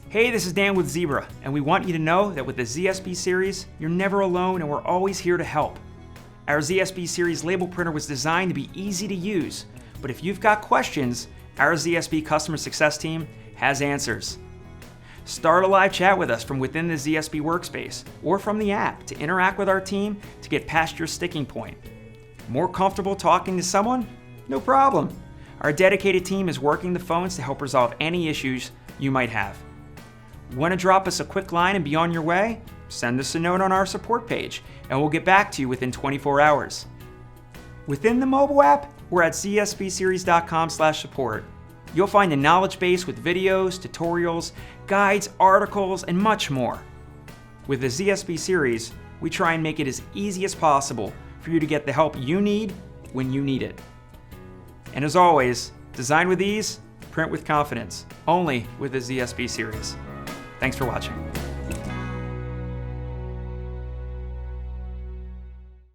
Hey, this is Dan with Zebra, and we want you to know that with the ZSB series, you're never alone and we're always here to help. Our ZSB series label printer was designed to be easy to use, but if you've got questions, our ZSB customer success team has answers. Start a live chat with us from within the ZSB workspace or from the app to interact with our team to get past your sticking point. More comfortable talking to someone? No problem. Our dedicated team is working the phones to help resolve any issues you might have. Want to drop us a quick line and be on your way? Send us a note on our support page and we'll get back to you within 24 hours. Within the mobile app, we're at zsbseries.com/support. You'll find a knowledge base with videos, tutorials, guides, articles, and much more. With the ZSB series, we try and make it as easy as possible for you to get the help you need when you need it. And as always, design with ease, print with confidence, only with the ZSB series. Thanks for watching.